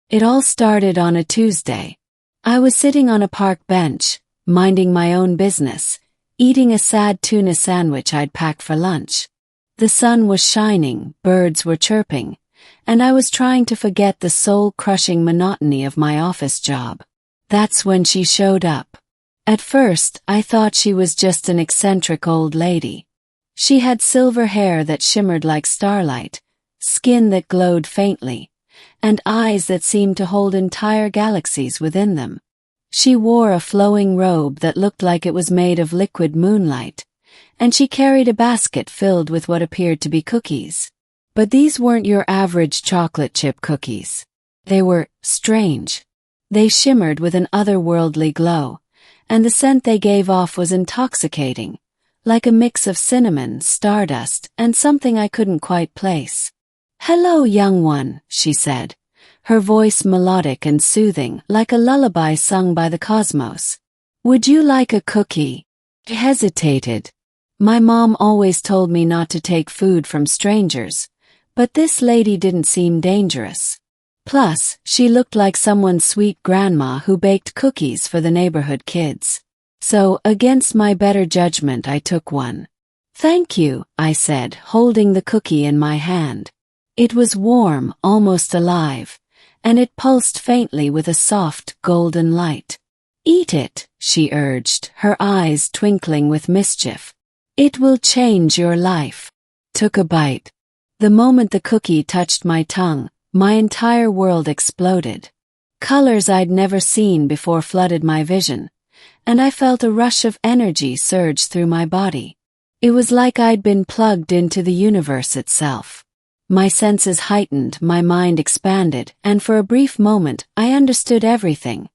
It all started on a Tuesday. I was sitting on a park bench, minding my own business, eating a sad tuna sandwich I'd packed for lunch. The sun was shining, birds were chirping, and I was trying to forget the soul-crushing monotony of my office job. That's when she showed up. At first, I thought she was just an eccentric old lady. She had silver hair that shimmered like starlight, skin that glowed faintly, and eyes that seemed to hold entire galaxies within them. She wore a flowing robe that looked like it was made of liquid moonlight, and she carried a basket filled with what appeared to be cookies. But these weren't your average chocolate chip cookies. They were strange. They shimmered with an otherworldly glow, and the scent they gave off was intoxicating, like a mix of cinnamon, stardust, and something I couldn't quite place. "Hello, young one," she said, her voice melodic and soothing, like a lullaby sung by the cosmos. "Would you like a cookie?" I hesitated. My mom always told me not to take food from strangers, but this lady didn't seem dangerous. Plus, she looked like someone's sweet grandma who baked cookies for the neighborhood kids. So, against my better judgment, I took one. "Thank you," I said, holding the cookie in my hand. It was warm, almost alive, and it pulsed faintly with a soft, golden light. "Eat it," she urged, her eyes twinkling with mischief. "It will change your life." Took a bite. The moment the cookie touched my tongue, my entire world exploded. Colors I'd never seen before flooded my vision, and I felt a rush of energy surge through my body. It was like I'd been plugged into the universe itself. My senses heightened, my mind expanded, and for a brief moment I understood everything.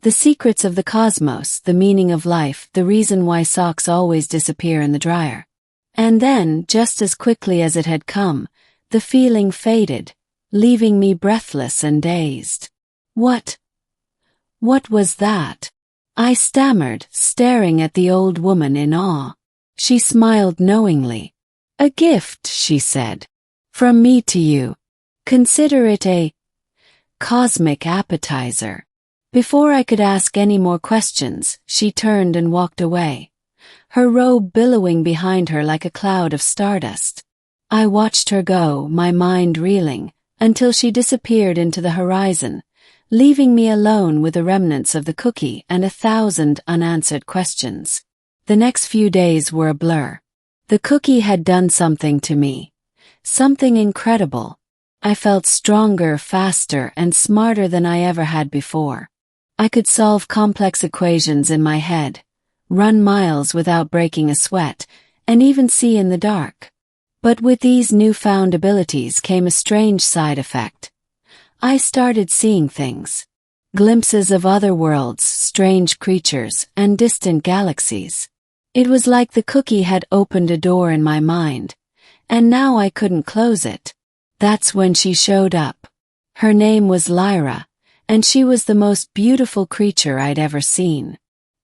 The secrets of the cosmos, the meaning of life, the reason why socks always disappear in the dryer. And then, just as quickly as it had come, the feeling faded, leaving me breathless and dazed. What was that?" I stammered, staring at the old woman in awe. She smiled knowingly. "A gift," she said. "From me to you. Consider it a cosmic appetizer." Before I could ask any more questions, she turned and walked away, her robe billowing behind her like a cloud of stardust. I watched her go, my mind reeling, until she disappeared into the horizon, leaving me alone with the remnants of the cookie and 1,000 unanswered questions. The next few days were a blur. The cookie had done something to me. Something incredible. I felt stronger, faster, and smarter than I ever had before. I could solve complex equations in my head, run miles without breaking a sweat, and even see in the dark. But with these newfound abilities came a strange side effect. I started seeing things. Glimpses of other worlds, strange creatures, and distant galaxies. It was like the cookie had opened a door in my mind, and now I couldn't close it. That's when she showed up. Her name was Lyra, and she was the most beautiful creature I'd ever seen.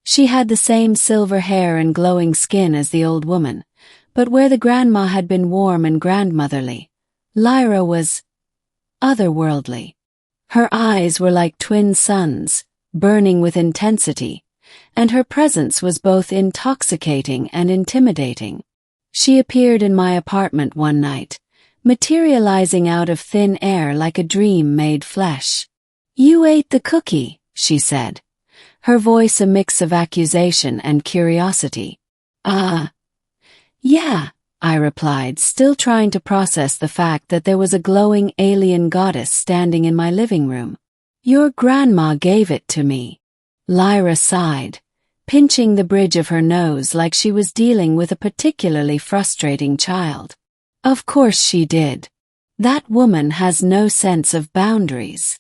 She had the same silver hair and glowing skin as the old woman, but where the grandma had been warm and grandmotherly, Lyra was otherworldly. Her eyes were like twin suns, burning with intensity, and her presence was both intoxicating and intimidating. She appeared in my apartment one night, materializing out of thin air like a dream made flesh. "You ate the cookie," she said, her voice a mix of accusation and curiosity. "Yeah," I replied, still trying to process the fact that there was a glowing alien goddess standing in my living room. "Your grandma gave it to me." Lyra sighed, pinching the bridge of her nose like she was dealing with a particularly frustrating child. "Of course she did. That woman has no sense of boundaries."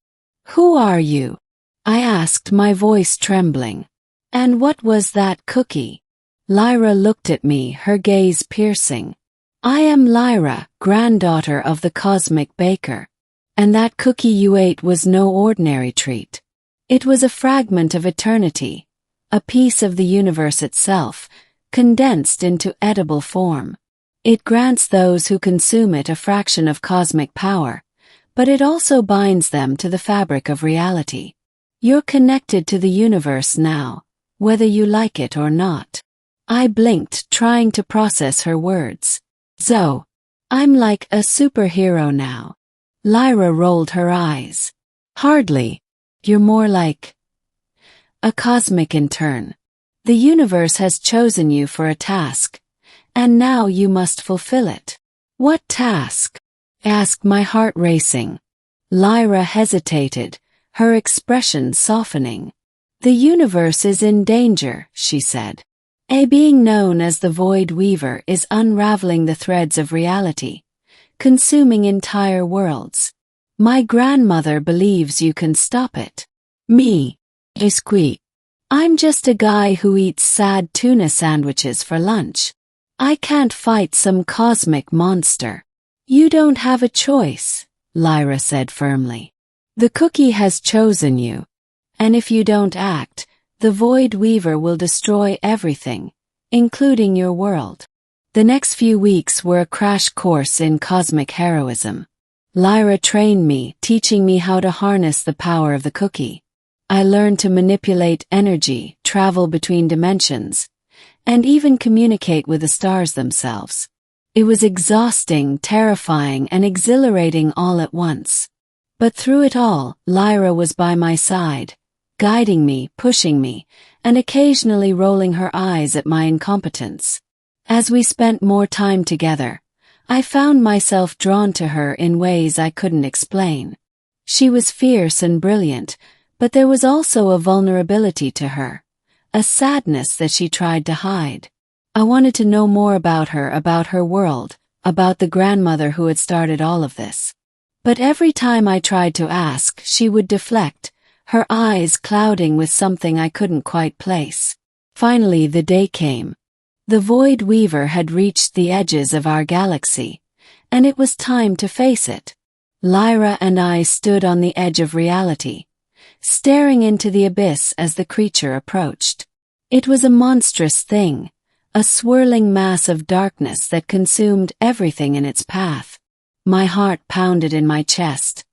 "Who are you?" I asked, my voice trembling. "And what was that cookie?" Lyra looked at me, her gaze piercing. "I am Lyra, granddaughter of the cosmic baker. And that cookie you ate was no ordinary treat. It was a fragment of eternity, a piece of the universe itself, condensed into edible form. It grants those who consume it a fraction of cosmic power, but it also binds them to the fabric of reality. You're connected to the universe now, whether you like it or not. I blinked, trying to process her words. So, I'm like a superhero now. Lyra rolled her eyes. Hardly. You're more like a cosmic intern. The universe has chosen you for a task, and now you must fulfill it. What task? Asked, my heart racing. Lyra hesitated, her expression softening. The universe is in danger, she said. A being known as the Void Weaver is unraveling the threads of reality, consuming entire worlds. My grandmother believes you can stop it. Me? I squeaked. I'm just a guy who eats sad tuna sandwiches for lunch. I can't fight some cosmic monster. You don't have a choice, Lyra said firmly. The cookie has chosen you. And if you don't act, the Void Weaver will destroy everything, including your world. The next few weeks were a crash course in cosmic heroism. Lyra trained me, teaching me how to harness the power of the cookie. I learned to manipulate energy, travel between dimensions, and even communicate with the stars themselves. It was exhausting, terrifying, and exhilarating all at once. But through it all, Lyra was by my side, guiding me, pushing me, and occasionally rolling her eyes at my incompetence. As we spent more time together, I found myself drawn to her in ways I couldn't explain. She was fierce and brilliant, but there was also a vulnerability to her, a sadness that she tried to hide. I wanted to know more about her world, about the grandmother who had started all of this. But every time I tried to ask, she would deflect, her eyes clouding with something I couldn't quite place. Finally, the day came. The Void Weaver had reached the edges of our galaxy, and it was time to face it. Lyra and I stood on the edge of reality, staring into the abyss as the creature approached. It was a monstrous thing, a swirling mass of darkness that consumed everything in its path. My heart pounded in my chest,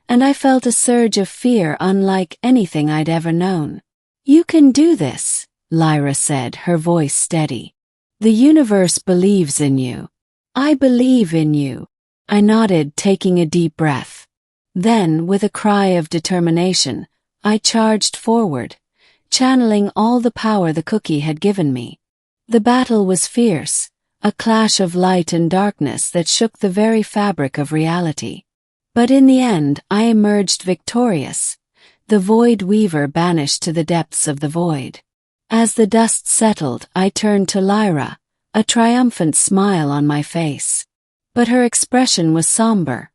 and I felt a surge of fear unlike anything I'd ever known. You can do this, Lyra said, her voice steady. The universe believes in you. I believe in you. I nodded, taking a deep breath. Then, with a cry of determination, I charged forward, channeling all the power the cookie had given me. The battle was fierce, a clash of light and darkness that shook the very fabric of reality. But in the end, I emerged victorious, the Void Weaver banished to the depths of the void. As the dust settled, I turned to Lyra, a triumphant smile on my face. But her expression was somber,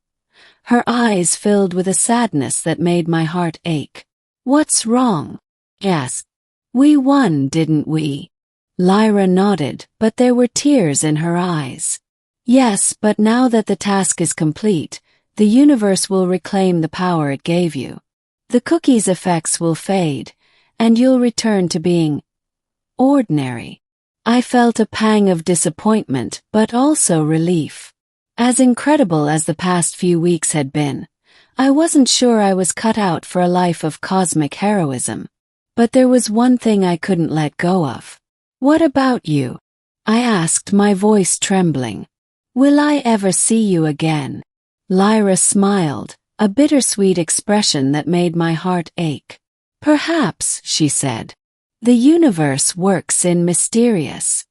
her eyes filled with a sadness that made my heart ache. What's wrong? I asked. We won, didn't we? Lyra nodded, but there were tears in her eyes. Yes, but now that the task is complete, the universe will reclaim the power it gave you. The cookie's effects will fade, and you'll return to being ordinary. I felt a pang of disappointment, but also relief. As incredible as the past few weeks had been, I wasn't sure I was cut out for a life of cosmic heroism. But there was one thing I couldn't let go of. What about you? I asked, my voice trembling. Will I ever see you again? Lyra smiled, a bittersweet expression that made my heart ache. Perhaps, she said. The universe works in mysterious